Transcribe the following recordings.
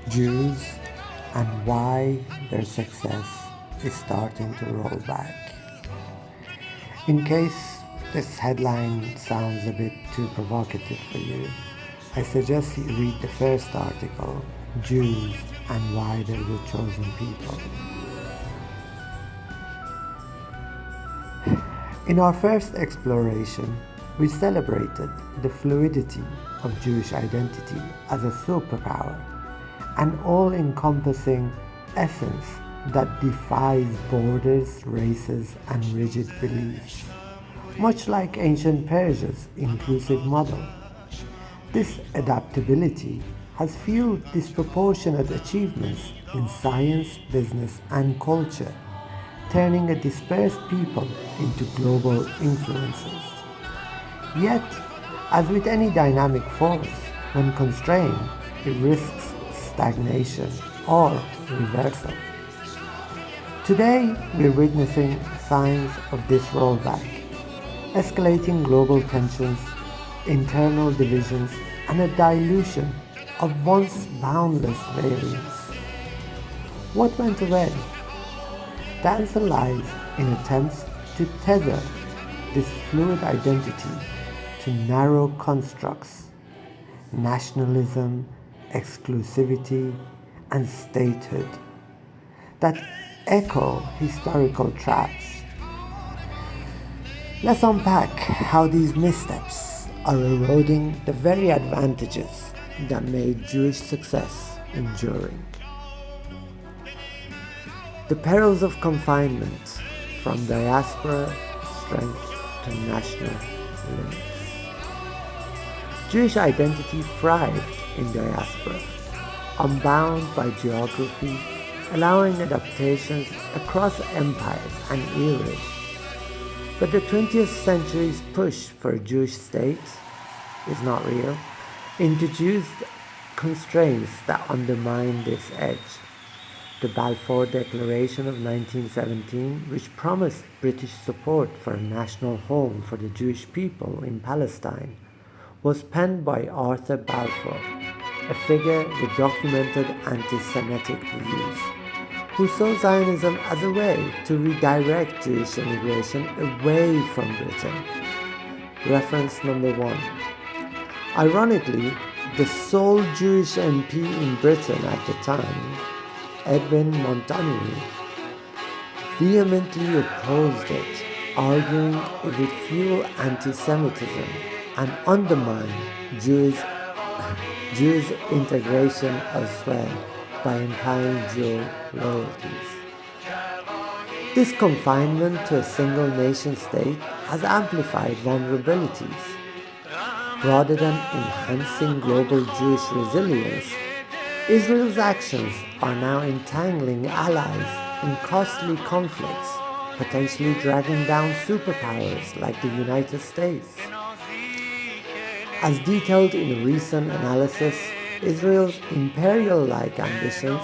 Jews and why their success is starting to roll back. In case this headline sounds a bit too provocative for you, I suggest you read the first article, Jews and Why They're the Chosen People. In our first exploration, we celebrated the fluidity of Jewish identity as a superpower, an all-encompassing essence that defies borders, races, and rigid beliefs, much like ancient Persia's inclusive model. This adaptability has fueled disproportionate achievements in science, business, and culture, turning a dispersed people into global influencers. Yet, as with any dynamic force, when constrained, it risks stagnation or reversal. Today, we're witnessing signs of this rollback, escalating global tensions, internal divisions, and a dilution of once boundless variance. What went away? The answer lies in attempts to tether this fluid identity to narrow constructs, nationalism, exclusivity, and statehood that echo historical traps. Let's unpack how these missteps are eroding the very advantages that made Jewish success enduring. The perils of confinement, from diaspora strength to national limits. Jewish identity thrived in diaspora, unbound by geography, allowing adaptations across empires and eras. But the 20th century's push for a Jewish state is not real, introduced constraints that undermine this edge. The Balfour Declaration of 1917, which promised British support for a national home for the Jewish people in Palestine, was penned by Arthur Balfour, a figure with documented anti-Semitic views, who saw Zionism as a way to redirect Jewish immigration away from Britain. Reference number 1. Ironically, the sole Jewish MP in Britain at the time, Edwin Montanari, vehemently opposed it, arguing it would fuel anti-Semitism and undermine Jews' integration elsewhere by implying Jew loyalties. This confinement to a single nation state has amplified vulnerabilities. Rather than enhancing global Jewish resilience, Israel's actions are now entangling allies in costly conflicts, potentially dragging down superpowers like the United States. As detailed in a recent analysis, Israel's imperial-like ambitions,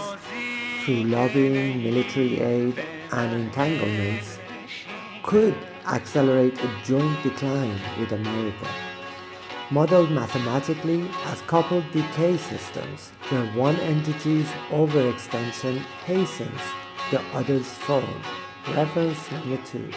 through lobbying, military aid, and entanglements, could accelerate a joint decline with America. Modeled mathematically as coupled decay systems, where one entity's overextension hastens the other's fall. Reference number 2.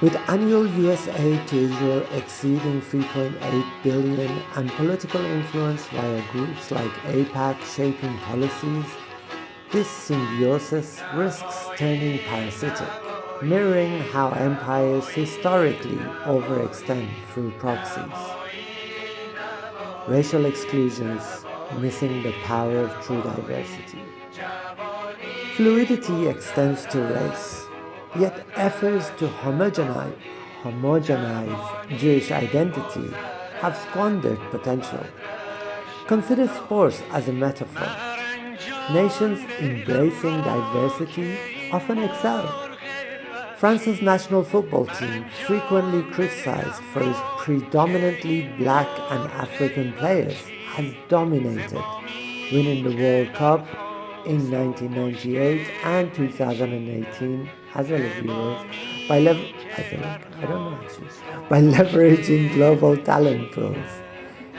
With annual US aid to Israel exceeding $3.8 billion and political influence via groups like AIPAC shaping policies, this symbiosis risks turning parasitic, mirroring how empires historically overextend through proxies. Racial exclusions, missing the power of true diversity. Fluidity extends to race, yet efforts to homogenize Jewish identity have squandered potential. Consider sports as a metaphor. Nations embracing diversity often excel. France's national football team, frequently criticized for its predominantly black and African players, has dominated, winning the World Cup in 1998 and 2018, as well as Euros, by leveraging global talent pools.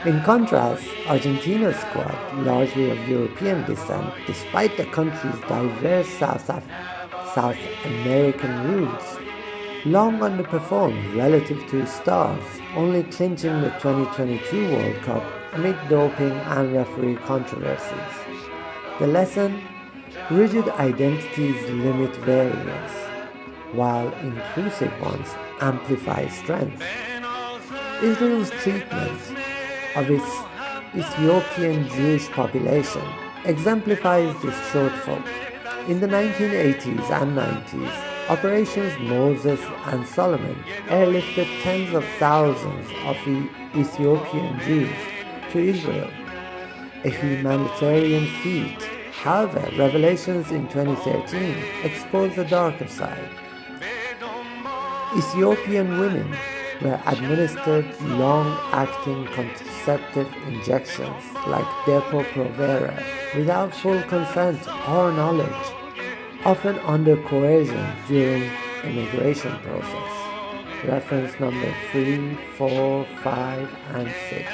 In contrast, Argentina's squad, largely of European descent, despite the country's diverse South American roots, long underperformed relative to its stars, only clinching the 2022 World Cup amid doping and referee controversies. The lesson? Rigid identities limit variance, while inclusive ones amplify strength. Israel's treatment of its Ethiopian Jewish population exemplifies this shortfall. In the 1980s and 90s, Operations Moses and Solomon airlifted tens of thousands of Ethiopian Jews to Israel, a humanitarian feat. However, revelations in 2013 exposed the darker side. Ethiopian women were administered long-acting contraceptive injections like Depo-Provera without full consent or knowledge, often under coercion during immigration process. Reference number 3, 4, 5, and 6.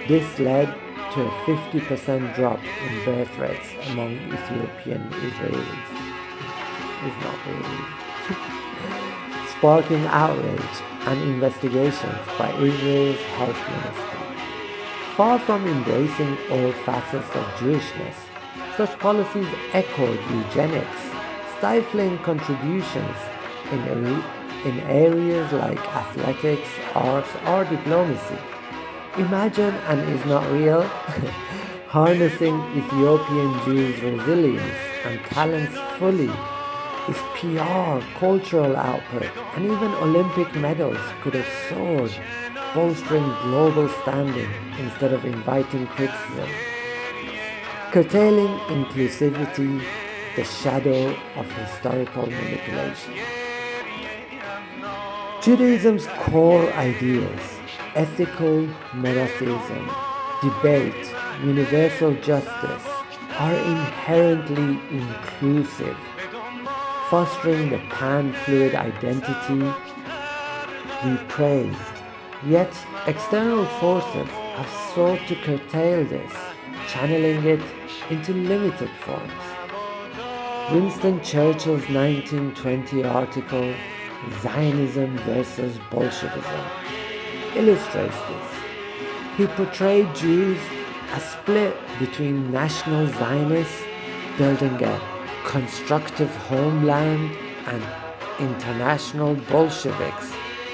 This led to a 50% drop in birth rates among Ethiopian Israelis. It's not really. Sparking outrage and investigations by Israel's health ministry. Far from embracing all facets of Jewishness, such policies echoed eugenics, stifling contributions in areas like athletics, arts, or diplomacy. Imagine, and is not real, harnessing Ethiopian Jews' resilience and talents fully. Its PR, cultural output, and even Olympic medals could have soared, bolstering global standing instead of inviting criticism. Curtailing inclusivity, the shadow of historical manipulation. Judaism's core ideas, ethical monotheism, debate, universal justice, are inherently inclusive, fostering the pan-fluid identity we praised. Yet external forces have sought to curtail this, channeling it into limited forms. Winston Churchill's 1920 article, Zionism versus Bolshevism, illustrates this. He portrayed Jews as split between national Zionists building a constructive homeland and international Bolsheviks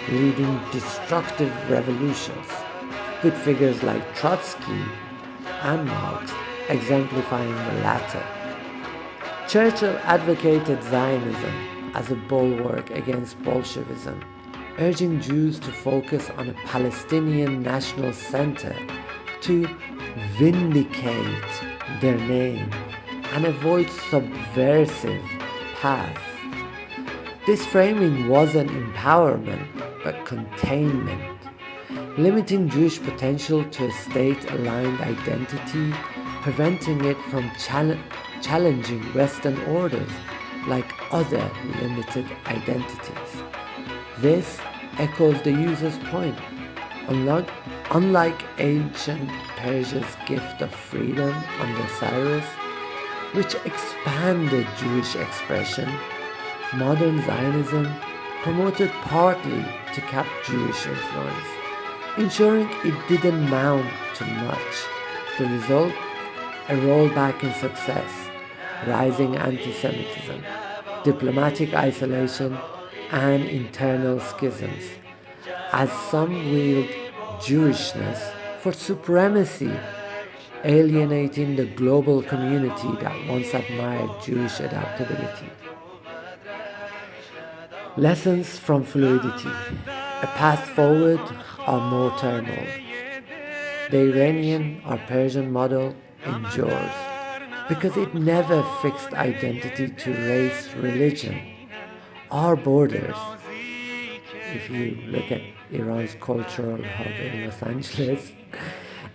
leading destructive revolutions, with figures like Trotsky and Marx exemplifying the latter. Churchill advocated Zionism as a bulwark against Bolshevism, urging Jews to focus on a Palestinian national center to vindicate their name and avoid subversive paths. This framing wasn't empowerment, but containment, limiting Jewish potential to a state-aligned identity, preventing it from challenging Western orders like other limited identities. This echoes the user's point. Unlike ancient Persia's gift of freedom under Cyrus, which expanded Jewish expression, modern Zionism promoted partly to cap Jewish influence, ensuring it didn't mount to much. The result? A rollback in success, rising anti-Semitism, diplomatic isolation, and internal schisms, as some wield Jewishness for supremacy, alienating the global community that once admired Jewish adaptability. Lessons from Fluidity. A path forward or more turmoil. The Iranian or Persian model endures because it never fixed identity to race, religion, or borders. If you look at Iran's cultural hub in Los Angeles,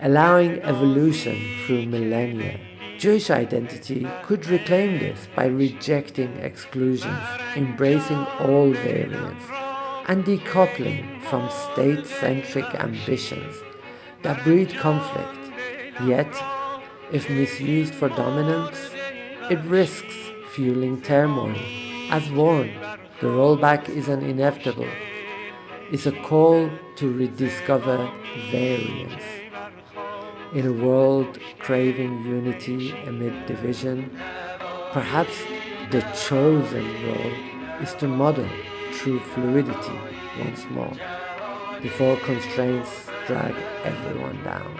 allowing evolution through millennia. Jewish identity could reclaim this by rejecting exclusions, embracing all variance, and decoupling from state-centric ambitions. that breed conflict. Yet, if misused for dominance, it risks fueling turmoil. As warned, the rollback isn't inevitable. It's a call to rediscover variance. In a world craving unity amid division, perhaps the chosen role is to model true fluidity once more, before constraints drag everyone down.